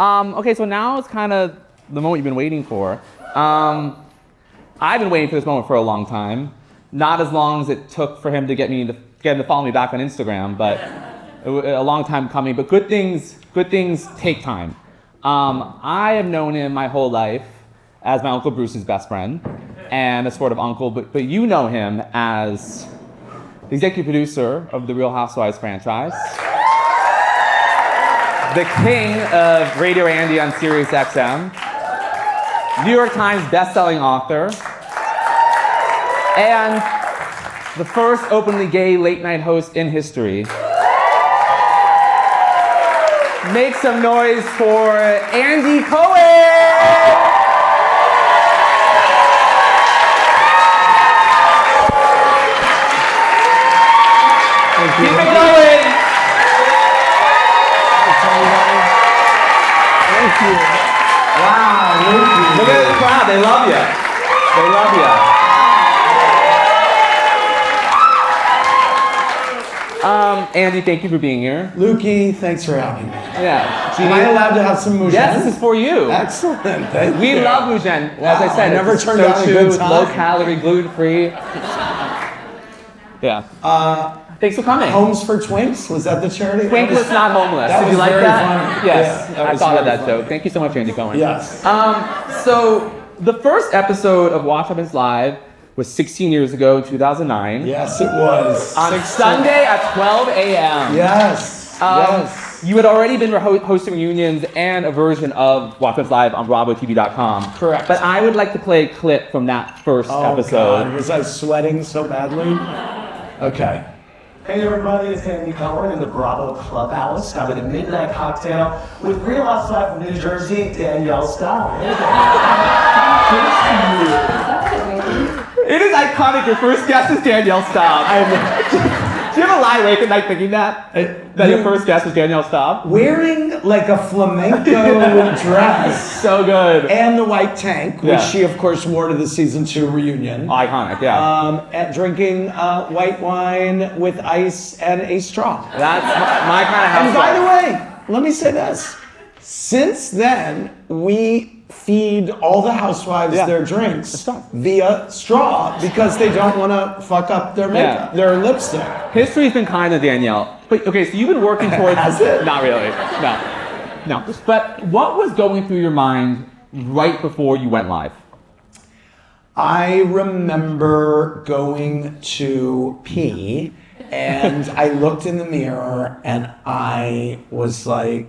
Okay, so now it's kind of the moment you've been waiting for. I've been waiting for this moment for a long time. Not as long as it took for him to get him to follow me back on Instagram, but a long time coming. But good things take time. I have known him my whole life as my Uncle Bruce's best friend and a sort of uncle, but you know him as the executive producer of the Real Housewives franchise, the king of Radio Andy on Sirius XM, New York Times best-selling author, and the first openly gay late-night host in history. Make some noise for Andy Cohen! Keep it going! Thank you. Wow, thank you. Look at the crowd, they love you. They love you. Andy, thank you for being here. Lukey, thanks for having me. Yeah. Am I allowed to have some Moujane? Yes, this is for you. Excellent, thank you. We love Moujane. Wow, As I said, I never it's turned down a good time. Low calorie, gluten free. Yeah. Thanks for coming. Homes for Twinks? Was that the charity? Twinkless, not homeless. That Did was you like very that? funny. Yes, Yeah, that I was thought of very that funny. joke. Thank you so much, Andy Cohen. Yes. So the first episode of Watch Happens Live was 16 years ago in 2009. Yes, it was. On Sunday at 12 a.m. Yes. Yes. You had already been hosting reunions and a version of Watch Happens Live on BravoTV.com. Correct. But I would like to play a clip from that first episode. God. Was I sweating so badly? Okay. Hey everybody, it's Andy Cohen in the Bravo Clubhouse, having a midnight cocktail with Real Housewife of New Jersey, Danielle Staub. It is iconic. Your first guest is Danielle Staub. Do you ever lie awake at night thinking that your first guest is Danielle Staub? Wearing like a flamenco dress. So good. And the white tank, which Yeah. she of course wore to the season 2 reunion. Iconic, yeah. And drinking white wine with ice and a straw. That's my kind of house. And by the way, let me say this. Since then, we feed all the housewives their drinks via straw because they don't want to fuck up their makeup, their lipstick. History's been kind to Danielle. But okay, so you've been working towards. Has it? Not really. No. But what was going through your mind right before you went live? I remember going to pee and I looked in the mirror and I was like,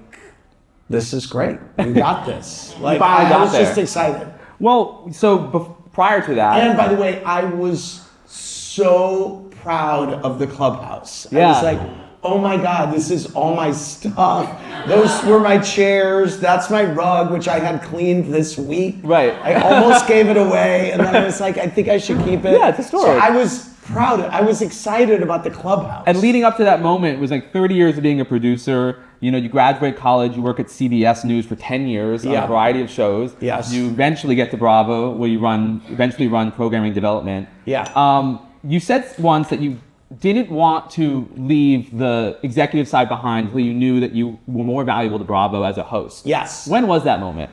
this is great. We got this. Like, I was just excited. Well, so prior to that. And by the way, I was so proud of the clubhouse. Yeah. I was like, oh my God, this is all my stuff. Those were my chairs. That's my rug, which I had cleaned this week. Right. I almost gave it away. And then I was like, I think I should keep it. Yeah, it's a story. So I was proud. I was excited about the clubhouse. And leading up to that moment was like 30 years of being a producer. You know, you graduate college, you work at CBS News for 10 years on a variety of shows. Yes. You eventually get to Bravo, where you eventually run programming development. Yeah. You said once that you didn't want to leave the executive side behind until you knew that you were more valuable to Bravo as a host. Yes. When was that moment?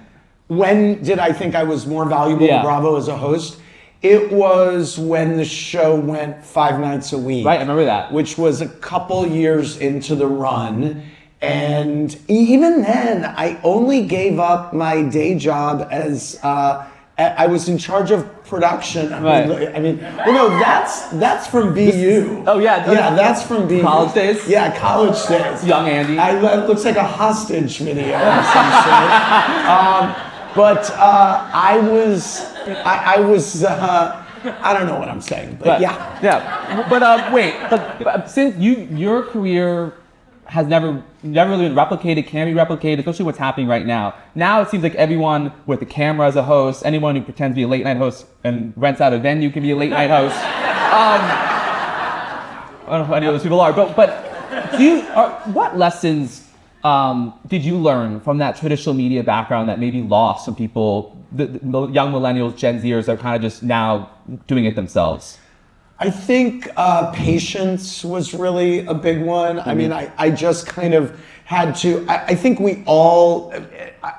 When did I think I was more valuable to Bravo as a host? It was when the show went 5 nights a week. Right, I remember that. Which was a couple years into the run. And even then, I only gave up my day job as I was in charge of production. Right. I mean, well, no, that's from BU. Oh yeah, Yeah, that's from BU. College days? Yeah, college days. Young Andy. It looks like a hostage video of some sort. But I don't know what I'm saying, but yeah. Yeah, but wait, but since your career has never really been replicated, can be replicated, especially what's happening right now. Now it seems like everyone with a camera as a host, anyone who pretends to be a late night host and rents out a venue can be a late night host. I don't know who any of those people are, but what lessons did you learn from that traditional media background that maybe lost some people, the young millennials, Gen Zers are kind of just now doing it themselves? I think patience was really a big one. I mean, I just kind of had to, I think we all,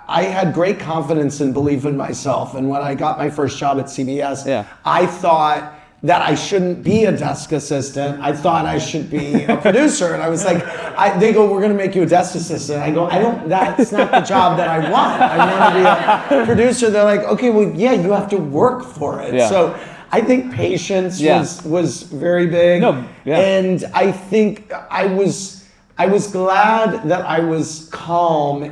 I had great confidence and belief in myself. And when I got my first job at CBS, I thought that I shouldn't be a desk assistant. I thought I should be a producer. And I was like, they go, we're gonna make you a desk assistant. I go, that's not the job that I want. I want to be a producer. They're like, okay, well, yeah, you have to work for it. So I think patience was very big. And I think I was glad that I was calm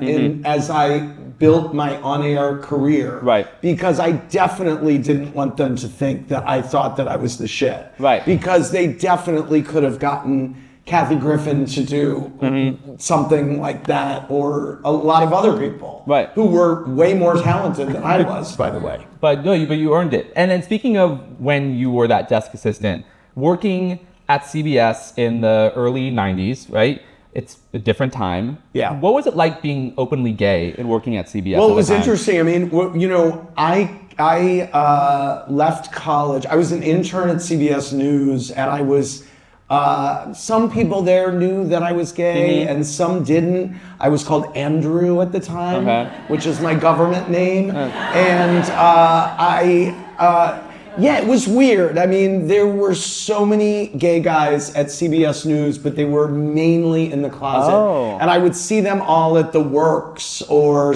as I built my on-air career. Because I definitely didn't want them to think that I thought that I was the shit. Because they definitely could have gotten Kathy Griffin to do something like that, or a lot of other people who were way more talented than I was, by the way. But you earned it. And then speaking of when you were that desk assistant, working at CBS in the early 90s, right? It's a different time. What was it like being openly gay and working at CBS? Well, it was interesting. I mean, you know, I left college. I was an intern at CBS News, and I was, some people there knew that I was gay and some didn't. I was called Andrew at the time, which is my government name. And yeah, it was weird. I mean, there were so many gay guys at CBS News, but they were mainly in the closet. And I would see them all at the Works or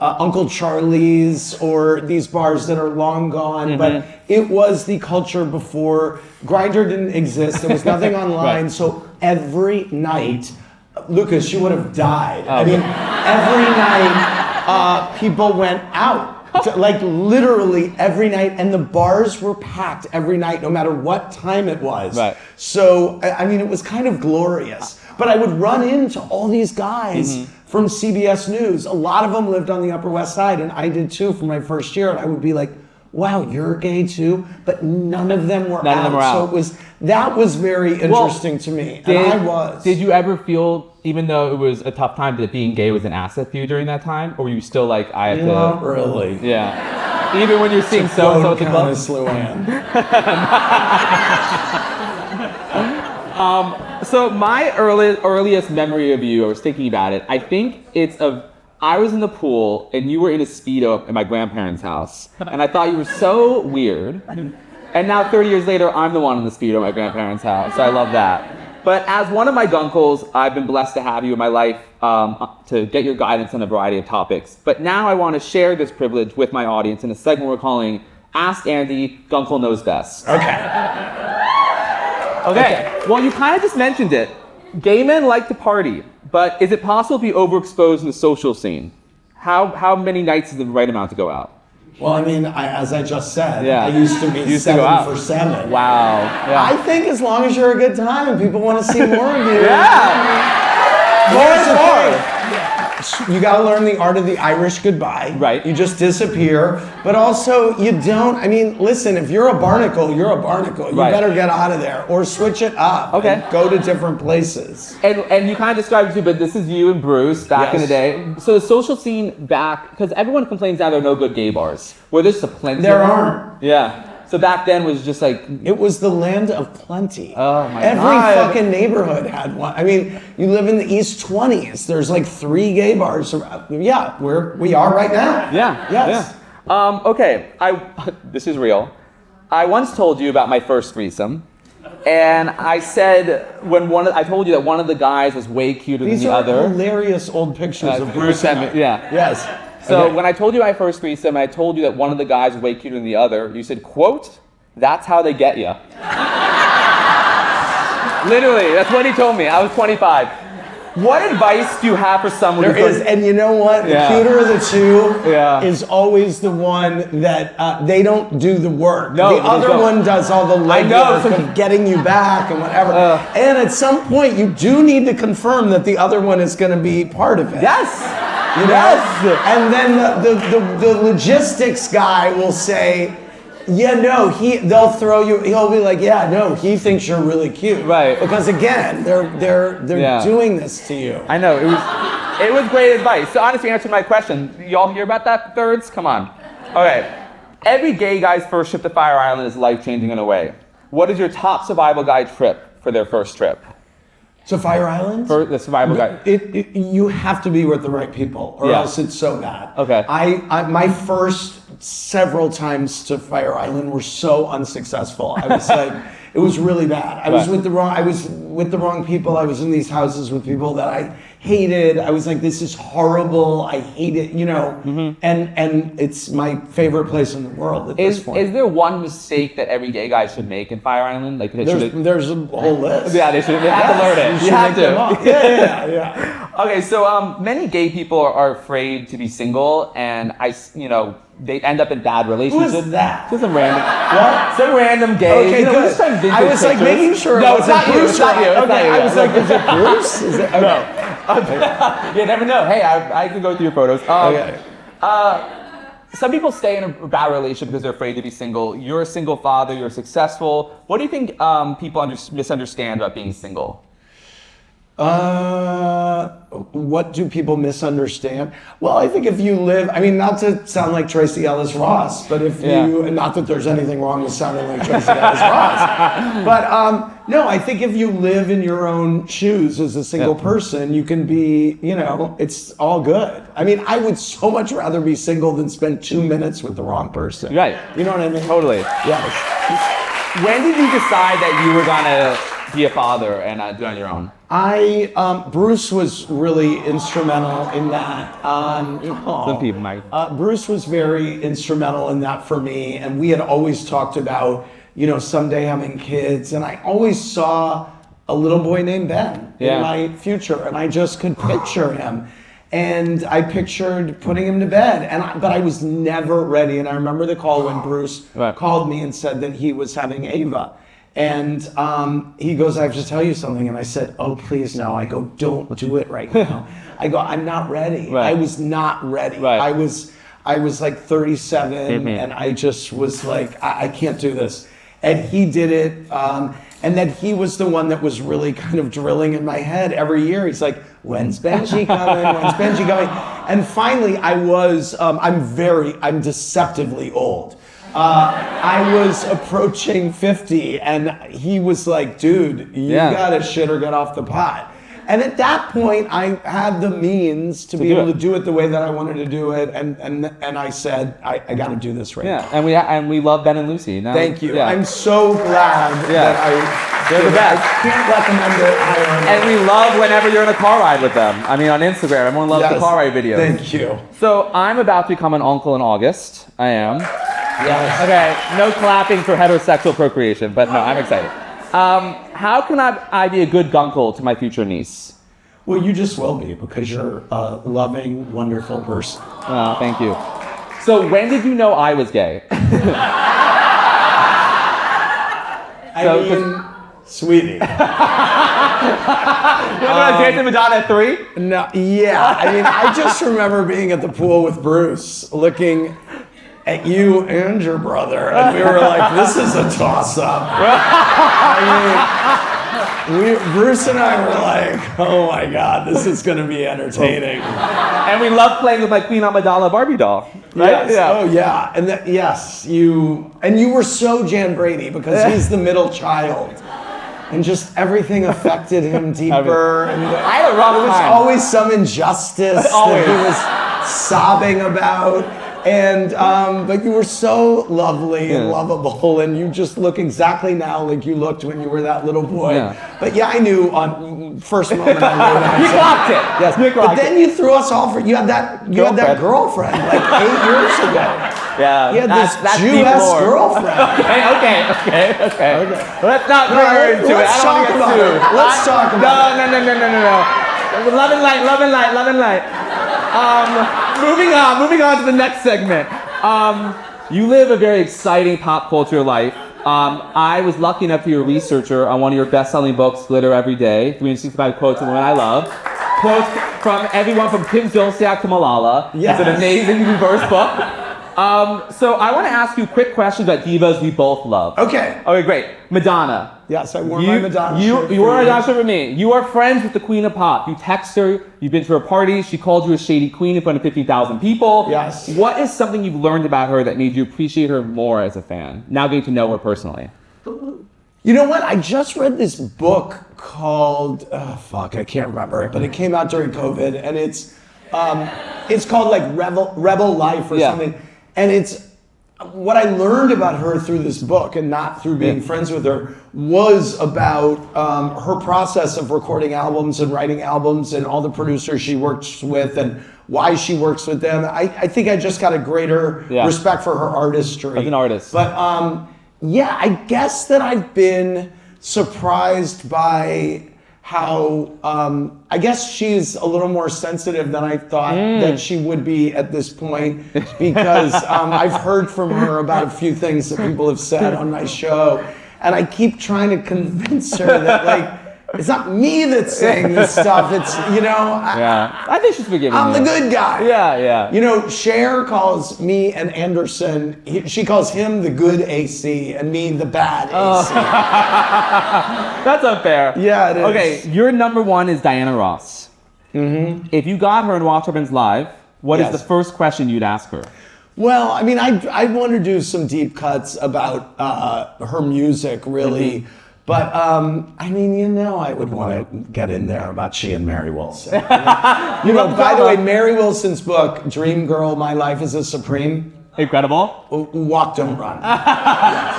Uncle Charlie's or these bars that are long gone. But it was the culture before. Grindr didn't exist. There was nothing online. So every night, Lucas, you would have died. I mean, every night people went out. Like literally every night, and the bars were packed every night, no matter what time it was. So, I mean, it was kind of glorious. But I would run into all these guys from CBS News. A lot of them lived on the Upper West Side, and I did too for my first year. And I would be like, wow, you're gay too? But none of them were out. So that was very interesting to me, and I was. Did you ever feel, even though it was a tough time, that being gay was an asset for you during that time? Or were you still like, I have to... Not really. Yeah. Even when you're seeing so-and-so at the club? So my earliest memory of you, I was thinking about it, I think it's of... I was in the pool and you were in a Speedo at my grandparents' house. And I thought you were so weird. And now 30 years later, I'm the one in the Speedo at my grandparents' house. So I love that. But as one of my guncles, I've been blessed to have you in my life to get your guidance on a variety of topics. But now I want to share this privilege with my audience in a segment we're calling Ask Andy, Guncle Knows Best. Okay. Well, you kind of just mentioned it. Gay men like to party, but is it possible to be overexposed in the social scene? How many nights is the right amount to go out? Well, I mean, as I just said, I used to be 7 for 7. Wow. Yeah. I think as long as you're a good time and people want to see more of you. More and more. You got to learn the art of the Irish goodbye. You just disappear. But also, you don't, I mean, listen, if you're a barnacle, you're a barnacle. You better get out of there or switch it up. And go to different places. And you kind of described it too, but this is you and Bruce back in the day. So the social scene back, because everyone complains now there are no good gay bars. Were there just a plenty? There aren't. Yeah. So back then was just like... It was the land of plenty. Oh my God. God. Every fucking neighborhood had one. I mean, you live in the East 20s. There's like 3 gay bars. Yeah, we are right now. Yeah. Yes. Yeah. Okay, this is real. I once told you about my first threesome. And I said, I told you that one of the guys was way cuter than the other. These are hilarious old pictures of Bruce and me. Yeah. Yes. So when I told you my first threesome, I told you that one of the guys was way cuter than the other, you said, quote, "That's how they get you." Literally, that's what he told me. I was 25. What advice do you have for someone There is, and you know what? The cuter of the two is always the one that they don't do the work. No, the other one does all the legwork of getting you back and whatever. And at some point, you do need to confirm that the other one is going to be part of it. Yes. You know? And then the logistics guy will say, yeah, no, they'll throw you, he'll be like, yeah, no, he thinks you're really cute. Right. Because again, they're doing this to you. I know, it was great advice. So honestly, answer my question. Y'all hear about that, thirds? Come on. Okay. Every gay guy's first trip to Fire Island is life-changing in a way. What is your top survival guide trip for their first trip? So Fire Island? For the survival guide. You have to be with the right people, or Yeah. else it's so bad. Okay. My first several times to Fire Island were so unsuccessful. I was like, it was really bad. I was with the wrong people. I was in these houses with people that I hated. I was like, this is horrible. I hate it, you know. And it's my favorite place in the world at this point. Is there one mistake that every gay guy should make in Fire Island? Like There's a whole list. Yeah, they have to learn it. You have to. Yeah. Okay, so many gay people are afraid to be single, and they end up in bad relationships. Who is that? Just some random, What? some random gay. Okay, good. Just some vintage I was like pictures. making sure. No, it's not you. It's not you. It's Okay, not you. I was like, is it Bruce? Is it? Okay. You never know. Hey, I can go through your photos. Okay. Some people stay in a bad relationship because they're afraid to be single. You're a single father. You're successful. What do you think people misunderstand about being single? What do people misunderstand? Well, I think if you live, I mean, not to sound like Tracy Ellis Ross, but if you, not that there's anything wrong with sounding like Tracy Ellis Ross, but no, I think if you live in your own shoes as a single person, you can be, it's all good. I mean, I would so much rather be single than spend 2 minutes with the wrong person. Right. You know what I mean? Totally. Yes. When did you decide that you were gonna be a father and do it on your own? Bruce was really instrumental in that. Some people might. Bruce was very instrumental in that for me, and we had always talked about, someday having kids, and I always saw a little boy named Ben in my future, and I just could picture him. And I pictured putting him to bed, but I was never ready. And I remember the call when Bruce called me and said that he was having Ava. And he goes, I have to tell you something. And I said, oh, please no. I go, don't do it right now. I go, I'm not ready. Right. I was not ready. Right. I was like 37 and I just was like, I can't do this. And he did it. And then he was the one that was really kind of drilling in my head every year. He's like, when's Benji coming? When's Benji coming? And finally I'm deceptively old. I was approaching 50 and he was like, dude, you gotta shit or get off the pot. And at that point, I had the means to be able to do it the way that I wanted to do it, and I said, I got to do this right now. And we love Ben and Lucy. Now, Thank you. Yeah. I'm so glad that They're the best. I can't recommend it higher. And we love whenever you're in a car ride with them. I mean, on Instagram, everyone loves the car ride videos. Thank you. So I'm about to become an uncle in August. I am. Yes. Okay, no clapping for heterosexual procreation, but no, I'm excited. How can I be a good gunkle to my future niece? Well, you just will be because you're a loving, wonderful person. Oh, thank you. So when did you know I was gay? Sweetie. You know dated Madonna at 3? No, yeah. I mean, I just remember being at the pool with Bruce, looking at you and your brother, and we were like, this is a toss-up. Bruce and I were like, oh my God, this is going to be entertaining. And we love playing with my Queen Amidala Barbie doll, right? Yes. Yeah. Oh yeah, and you were so Jan Brady because he's the middle child. And just everything affected him deeper. And I had a rough there was time. always some injustice that he was sobbing about. And but you were so lovely and lovable, and you just look exactly now like you looked when you were that little boy. Yeah. But yeah, I knew on first moment I knew that. You clocked it. Yes. You clocked But then you threw us all for you had that girlfriend like 8 years ago. Yeah. You had this that's Jew-esque girlfriend. Okay. Let's not go into it. Let's talk about it. Let's talk about it. No. Love and light. Moving on to the next segment. You live a very exciting pop culture life. I was lucky enough to be a researcher on one of your best-selling books, Glitter Every Day, 365 Quotes of Women I Love. Quotes from everyone from Kim Zolciak to Malala. Yes. It's an amazing diverse book. So I want to ask you quick questions about divas we both love. Okay, great. Madonna. Yes, I wore my Madonna shirt. You wore a Madonna shirt with me. You are friends with the Queen of Pop. You text her. You've been to her parties. She called you a shady queen in front of 50,000 people. Yes. What is something you've learned about her that made you appreciate her more as a fan? Now getting to know her personally. You know what? I just read this book called, I can't remember it, but it came out during COVID, and it's called like Rebel Life or something. And it's, what I learned about her through this book, and not through being friends with her, was about her process of recording albums and writing albums and all the producers she works with and why she works with them. I think I just got a greater respect for her artistry. As an artist. But yeah, I guess that I've been surprised by how, I guess she's a little more sensitive than I thought that she would be at this point, because I've heard from her about a few things that people have said on my show, and I keep trying to convince her that, like, it's not me that's saying this stuff, it's, you know, I think she's forgiving I'm you. the good guy. Yeah. You know, Cher calls me and Anderson, she calls him the good AC and me the bad AC. That's unfair. Yeah, it is. Okay, your number one is Diana Ross. Mm-hmm. If you got her and Watch Happens Live, what is the first question you'd ask her? Well, I mean, I want to do some deep cuts about her music, really. But, I mean, you know, I would want to get in there about she and Mary Wilson. You know, by the way, Mary Wilson's book, Dream Girl, My Life is a Supreme. Incredible. Walk, don't run.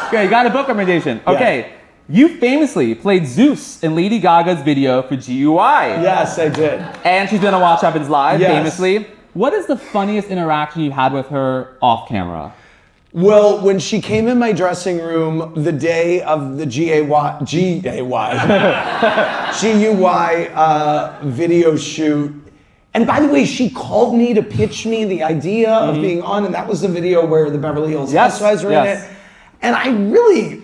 Okay, you got a book recommendation. Okay, you famously played Zeus in Lady Gaga's video for GUI. Yes, I did. And she's gonna Watch Happens Live, famously. What is the funniest interaction you had with her off camera? Well, when she came in my dressing room the day of the GUI video shoot, and by the way, she called me to pitch me the idea of being on, and that was the video where the Beverly Hills Housewives were in it. And I really,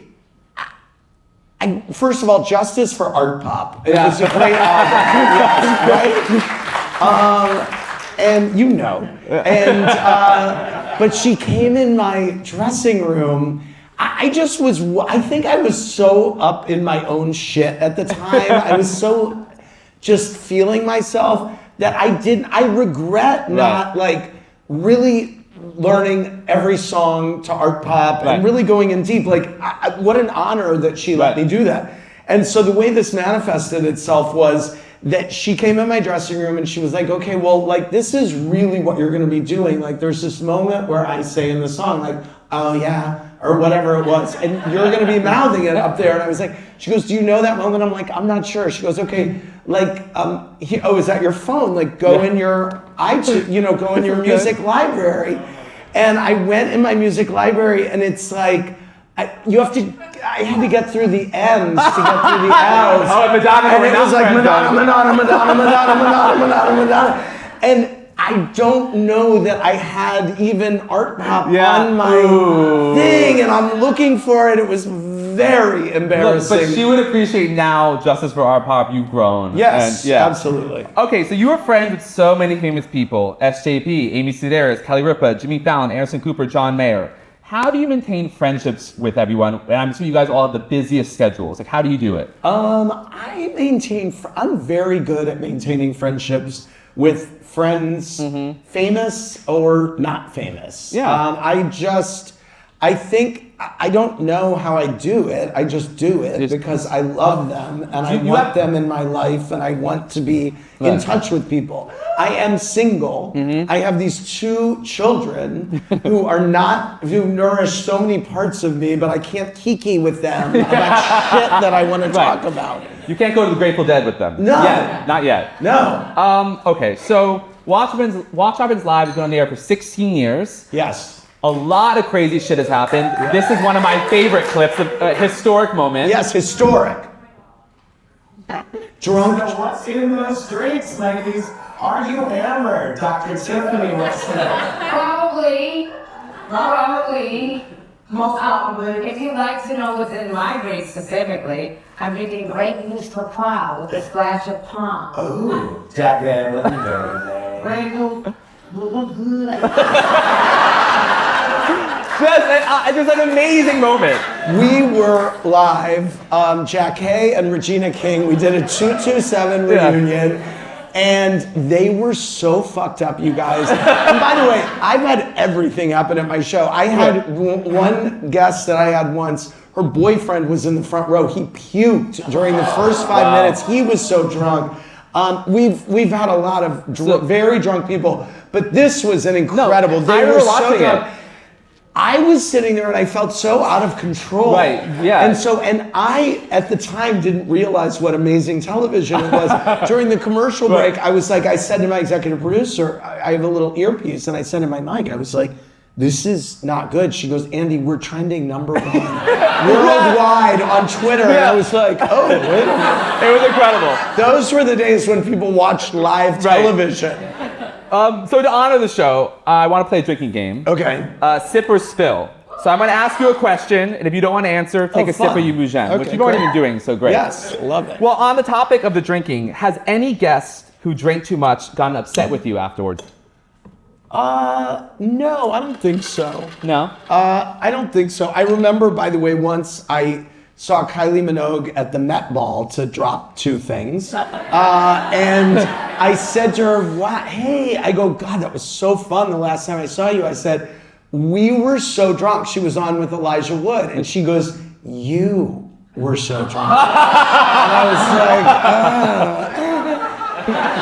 first of all, justice for Art Pop. It was a great album, right? And you know, and but she came in my dressing room. I think I was so up in my own shit at the time. I was so just feeling myself that I regret not like really learning every song to Art Pop and really going in deep. Like, what an honor that she let me do that. And so the way this manifested itself was that she came in my dressing room and she was like, okay, well, like, this is really what you're going to be doing. Like, there's this moment where I say in the song, like, oh yeah, or whatever it was, and you're going to be mouthing it up there. And I was like, she goes, do you know that moment? I'm like, I'm not sure. She goes, okay, like, is that your phone? Like, go in your iTunes, go in your music library. And I went in my music library, and it's like, I had to get through the M's to get through the L's. Oh, Madonna. And it was like Madonna. And I don't know that I had even Art Pop on my thing, and I'm looking for it. It was very embarrassing. Look, but she would appreciate now, justice for Art Pop, you've grown. Yes, absolutely. Okay, so you were friends with so many famous people: SJP, Amy Sedaris, Kelly Ripa, Jimmy Fallon, Anderson Cooper, John Mayer. How do you maintain friendships with everyone? And I'm assuming you guys all have the busiest schedules. Like, how do you do it? I'm very good at maintaining friendships with friends, famous or not famous. I don't know how I do it. I just do it because I love them and I want them in my life and I want to be in touch with people. I am single. I have these 2 children who nourish so many parts of me, but I can't kiki with them about shit that I want to talk about. You can't go to the Grateful Dead with them. No. Not yet. No. Okay, so Watch Happens Live has been on the air for 16 years. Yes. A lot of crazy shit has happened. Yeah. This is one of my favorite clips, a historic moment. Yes, historic. Drunk. So what's in those drinks, ladies? Are you hammered? Dr. Tiffany wants to know. Probably. Most probably. If you'd like to know what's in my drink specifically, I'm drinking grape juice for Proud with a splash of palm. Oh, Jack Daniels. Grape juice. It was an amazing moment. We were live, Jack Hay and Regina King. We did a 227 reunion, and they were so fucked up, you guys. And by the way, I've had everything happen at my show. I had one guest that I had once her boyfriend was in the front row. He puked during the first 5 minutes. He was so drunk. We've had a lot of very drunk people, but this was an incredible. I remember watching it. I was sitting there and I felt so out of control. Right, yeah. And I, at the time, didn't realize what amazing television it was. During the commercial break, I said to my executive producer, I have a little earpiece, and I said in my mic, I was like, this is not good. She goes, Andy, we're trending #1 worldwide on Twitter. And I was like, oh, wait a minute. It was incredible. Those were the days when people watched live television. So to honor the show, I want to play a drinking game. Okay. Sip or spill. So I'm going to ask you a question, and if you don't want to answer, take a sip or you bougène, which you've already been doing, so great. Yes, love it. Well, on the topic of the drinking, has any guest who drank too much gotten upset with you afterwards? No, I don't think so. No? I don't think so. I remember, by the way, once I saw Kylie Minogue at the Met Ball to drop 2 things. And I said to her, wow, hey, I go, God, that was so fun the last time I saw you. I said, we were so drunk. She was on with Elijah Wood. And she goes, you were so drunk. And I was like,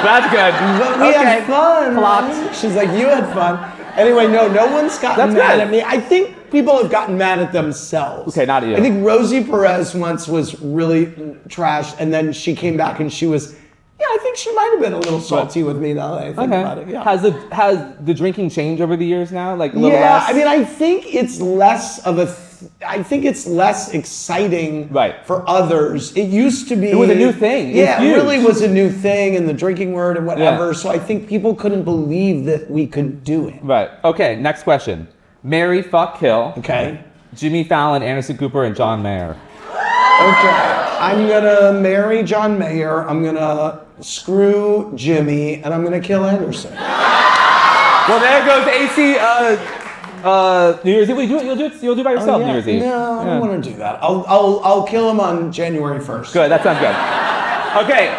That's good. But we had fun. Right? She's like, you had fun. Anyway, no one's gotten mad at me. I think people have gotten mad at themselves. Okay, not you. I think Rosie Perez once was really trashed, and then she came back and she was, I think she might have been a little salty with me now that I think about it. Yeah. Has the drinking changed over the years now? Like a little less? I mean, I think it's less of I think it's less exciting for others. It used to be. It was a new thing. It really was a new thing, and the drinking word and whatever. Yeah. So I think people couldn't believe that we could do it. Right. Okay, next question. Marry, fuck, kill. Okay. Jimmy Fallon, Anderson Cooper, and John Mayer. Okay. I'm going to marry John Mayer. I'm going to screw Jimmy, and I'm going to kill Anderson. Well, there goes AC. New Year's Eve. You'll do it by yourself. New Year's Eve. No, I don't want to do that. I'll kill him on January 1st. Good. That sounds good. Okay.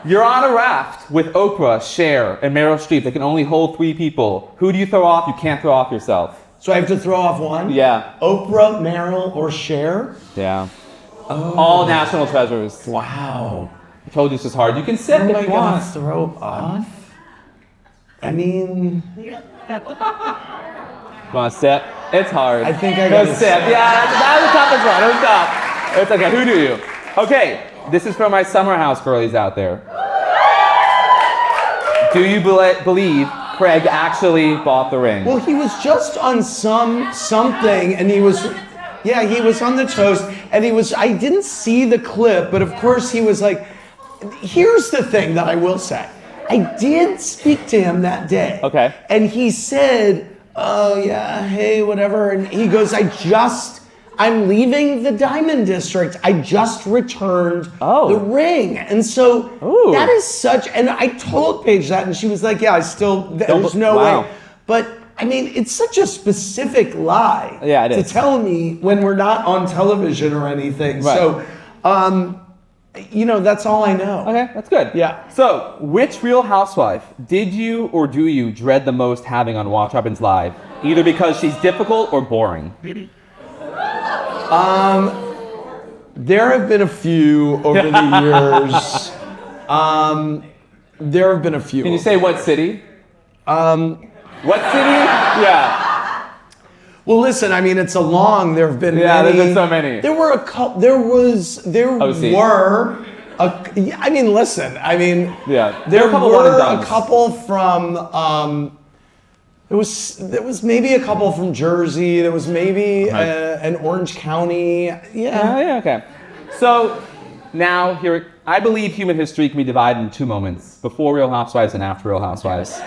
You're on a raft with Oprah, Cher, and Meryl Streep. They can only hold 3 people. Who do you throw off? You can't throw off yourself. So I have to throw off one? Yeah. Oprah, Meryl, or Cher? Yeah. Oh. All national treasures. Wow. I told you this is hard. You can sip if you want. Throw off? I mean... You want to sip? It's hard. I think I got to sip. Yeah, that was the toughest one. It was tough. It's okay. Who do you? Okay, this is for my summer house girlies out there. Do you believe Craig actually bought the ring? Well, he was just on something, and he was on the toast, and I didn't see the clip, but of course he was like, here's the thing that I will say. I did speak to him that day. Okay. And he said, oh yeah, hey, whatever. And he goes, I'm leaving the Diamond District. I just returned the ring. And so that is and I told Paige that, and she was like, yeah, there's no way. But I mean, it's such a specific lie to tell me when we're not on television or anything. Right. So, that's all I know. Okay, that's good. Yeah. So, which Real Housewife did you or do you dread the most having on Watch What Happens Live? Either because she's difficult or boring. There have been a few over the years. There have been a few. Can you say what city? What city? Yeah. Well, listen. I mean, it's a long. There have been many. There's been so many. There were a couple. There were. I mean, listen. I mean, there were a couple from. There was maybe a couple from Jersey. There was maybe an Orange County. Yeah. Okay. So now here, I believe human history can be divided into 2 moments: before Real Housewives and after Real Housewives.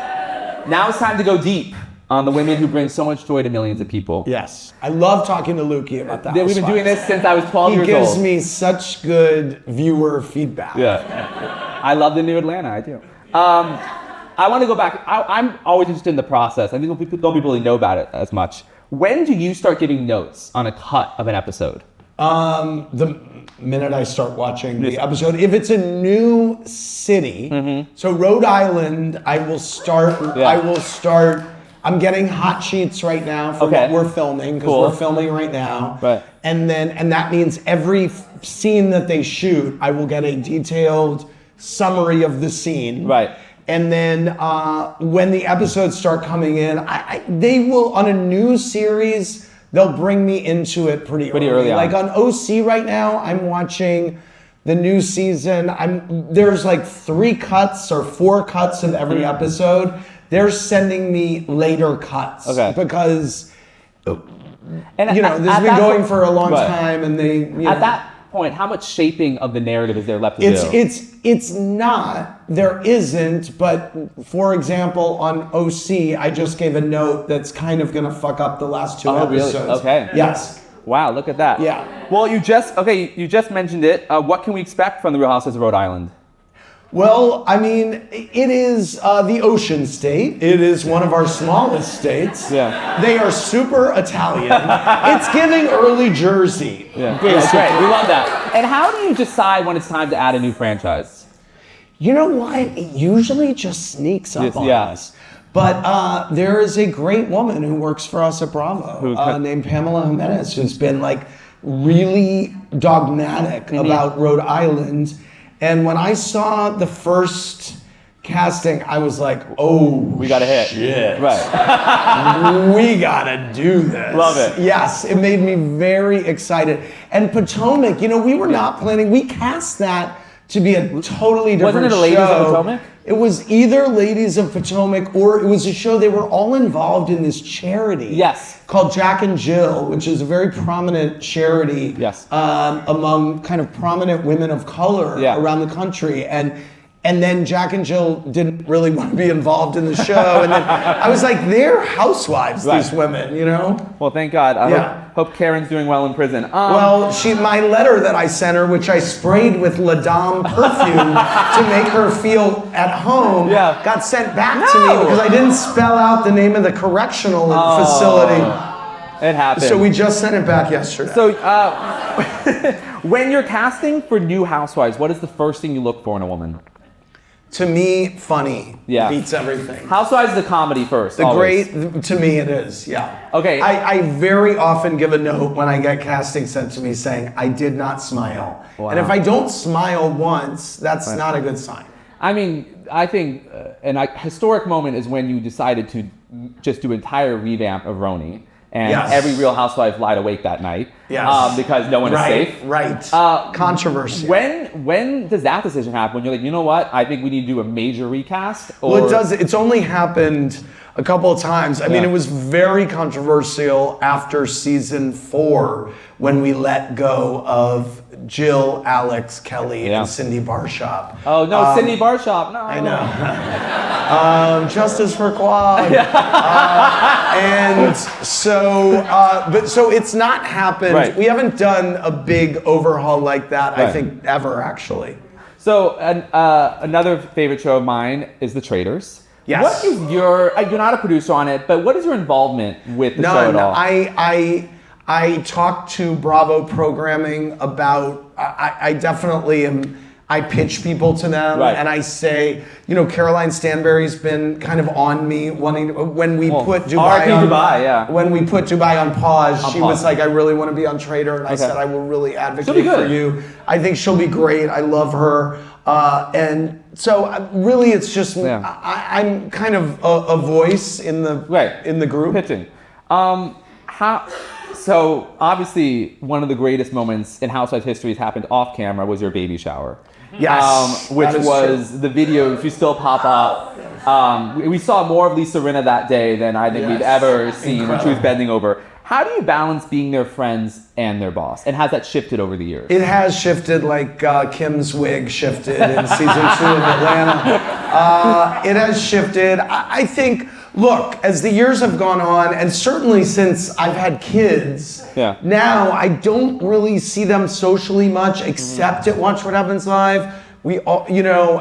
Now it's time to go deep on the women who bring so much joy to millions of people. Yes. I love talking to Lukey about that. We've been doing this since I was 12 years old. He gives me such good viewer feedback. Yeah. I love the new Atlanta, I do. I want to go back. I'm always interested in the process. I think people don't really know about it as much. When do you start giving notes on a cut of an episode? The minute I start watching the episode. If it's a new city, so Rhode Island, I will start I'm getting hot sheets right now for what we're filming, because we're filming right now. Right. And that means every scene that they shoot, I will get a detailed summary of the scene. Right. And then when the episodes start coming in, they will, on a new series, they'll bring me into it pretty early on. Like on OC right now, I'm watching the new season. There's like 3 cuts or 4 cuts of every episode. They're sending me later cuts because this has been going for a long time, and they at that point, how much shaping of the narrative is there left to do? It's not. There isn't. But for example, on OC, I just gave a note that's kind of going to fuck up the last 2 episodes. Really? Okay. Yes. Wow, look at that. Yeah. Well, you just mentioned it. What can we expect from the Real Housewives of Rhode Island? Well, I mean, it is the ocean state. It is one of our smallest states. Yeah. They are super Italian. It's giving early Jersey. Yeah. That's great. We love that. And how do you decide when it's time to add a new franchise? You know what? It usually just sneaks up on us. But there is a great woman who works for us at Bravo named Pamela Jimenez, who's been like really dogmatic about Rhode Island. And when I saw the first casting, I was like, oh, we got a hit. Shit. Right. We gotta do this. Love it. Yes, it made me very excited. And Potomac, we were not planning. We cast that to be a totally different show. Wasn't it Ladies of Potomac? It was either Ladies of Potomac, or it was a show. They were all involved in this charity. Yes. Called Jack and Jill, which is a very prominent charity. Yes. Among kind of prominent women of color around the country. And then Jack and Jill didn't really want to be involved in the show. And then I was like, they're housewives, these women, Well, thank God. I hope Karen's doing well in prison. Well, my letter that I sent her, which I sprayed with La Dame perfume to make her feel at home, got sent back to me because I didn't spell out the name of the correctional facility. It happened. So we just sent it back yesterday. So when you're casting for new housewives, what is the first thing you look for in a woman? To me, funny beats everything. Housewives is a comedy first. To me it is, Okay. I very often give a note when I get casting sent to me saying, I did not smile. Wow. And if I don't smile once, that's not a good sign. I mean, I think a historic moment is when you decided to just do an entire revamp of RHONY. And every Real Housewife lied awake that night because no one is safe. Right. Controversy. When does that decision happen? When you're like, you know what? I think we need to do a major recast? Or... Well, it does. It's only happened a couple of times. I mean, it was very controversial after season 4 when we let go of Jill, Alex, Kelly, and Cindy Barshop. Oh, no, Cindy Barshop, no. I know. Justice for Quad. And so it's not happened. Right. We haven't done a big overhaul like that, I think, ever, actually. So another favorite show of mine is The Traitors. Yes. What is you're not a producer on it, but what is your involvement with the show at all? I talk to Bravo programming about, I definitely am, I pitch people to them and I say, Caroline Stanberry's been kind of on me when we put Dubai on pause, she was like, I really want to be on Traitor, and I said, I will really advocate for you. I think she'll be great. I love her. And so really it's just, I'm kind of a voice in the group. Pitching. So obviously one of the greatest moments in Housewives history has happened off camera was your baby shower. Yes, which was the video, if you still pop up. We saw more of Lisa Rinna that day than I think we've ever seen when she was bending over. How do you balance being their friends and their boss? And has that shifted over the years? It has shifted like Kim's wig shifted in season 2 of Atlanta. It has shifted. I think, look, as the years have gone on, and certainly since I've had kids, now I don't really see them socially much except at Watch What Happens Live. We all,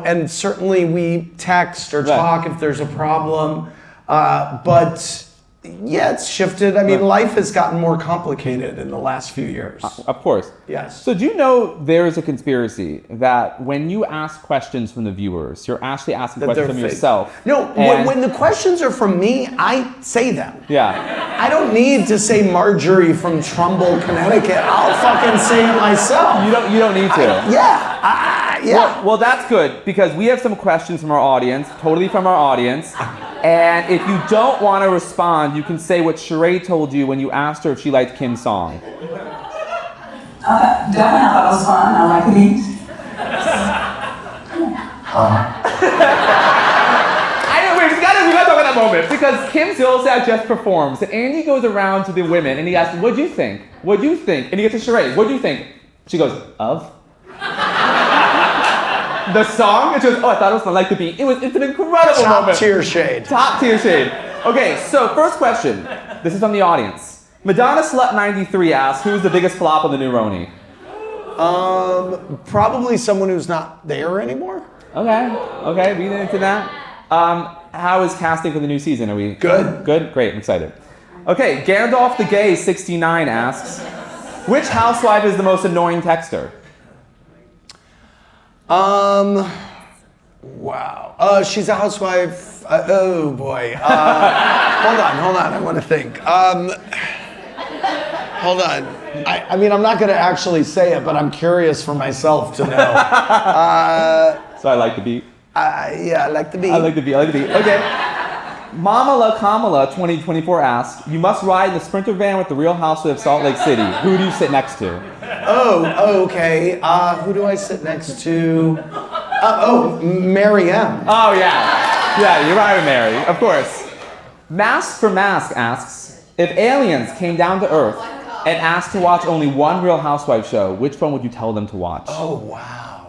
and certainly we text or talk if there's a problem. But Yeah, it's shifted. I mean, life has gotten more complicated in the last few years. Of course. Yes. So do you know there is a conspiracy that when you ask questions from the viewers, you're actually asking questions from fake. yourself? No, and- when the questions are from me, I say them. Yeah. I don't need to say Marjorie from Trumbull, Connecticut. I'll fucking say it myself. You don't need to. Yeah. Well, that's good because we have some questions from our audience, totally from our audience. And if you don't want to respond, you can say what Sheree told you when you asked her if she liked Kim's song. Definitely, I thought it was fun. I like the beat. I know, we gotta talk about that moment because Kim Zolciak just performs and Andy goes around to the women and he asks, "What'd you think? What'd you think?" And he gets to Sheree, "What'd you think?" She goes, "Of?" The song? And she goes, "Oh, I thought it was fun, like the beat." It's an incredible moment. Top tier shade. Top tier shade. Okay, so first question. This is from the audience. Madonna Slut 93 asks, who's the biggest flop on the new RHONY? Probably someone who's not there anymore. Okay, we get into that. How is casting for the new season? Are we Good. Good? Great, I'm excited. Okay, Gandalf the Gay 69 asks, which housewife is the most annoying texter? Wow. She's a housewife. Oh boy. Hold on. I want to think. Hold on. I mean, I'm not going to actually say it, but I'm curious for myself to know. So I like the beat. Yeah, I like the beat. I like the beat. Okay. Mama La Kamala 2024 asks, you must ride in the Sprinter van with the Real Housewives of Salt Lake City. Who do you sit next to? Oh, okay. Who do I sit next to? Mary M. Oh, yeah. Yeah, you're right with Mary, of course. Mask for Mask asks, if aliens came down to Earth and asked to watch only one Real Housewives show, which one would you tell them to watch? Oh, wow.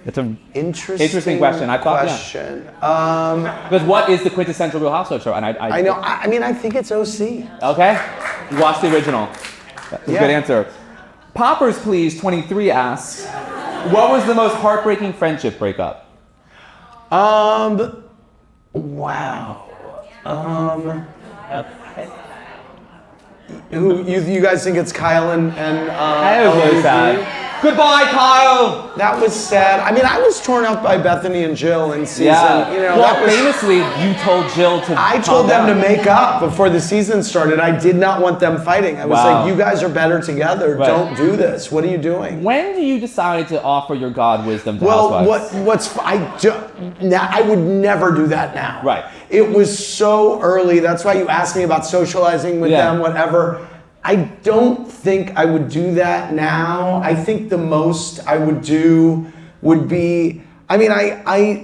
It's an Interesting question. I thought, question. because what is the quintessential Real Housewives show? And I know. I mean, I think it's OC. Okay. You watched the original. That's a Yeah. good answer. Poppers Please 23 asks, what was the most heartbreaking friendship breakup? Wow. You guys think it's Kyle and That was really LVP? sad. Goodbye, Kyle! That was sad. I mean, I was torn up by Bethany and Jill in season. Yeah. You know, well, that was, famously, you told Jill to I calm told them down. to make up before the season started. I did not want them fighting. I was Wow. like, you guys are better together. Right. Don't do this. What are you doing? When do you decide to offer your God wisdom to Well, housewives? I would never do that now. Right. It was so early. That's why you asked me about socializing with Yeah. them, whatever. I don't think I would do that now. I think the most I would do would be, I mean,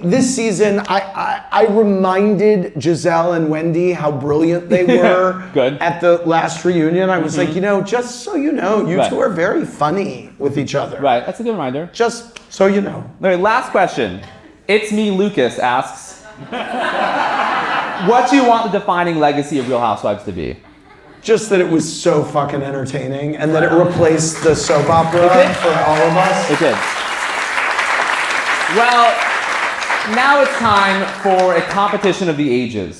this season, I reminded Giselle and Wendy how brilliant they were Good. at the last reunion. I was like, just so you know, you Right. two are very funny with each other. Right, that's a good reminder. Just so you know. All right, last question. It's Me Lucas asks, what do you want the defining legacy of Real Housewives to be? Just that it was so fucking entertaining and that it replaced the soap opera did. for all of us. It did. Well, now it's time for a competition of the ages.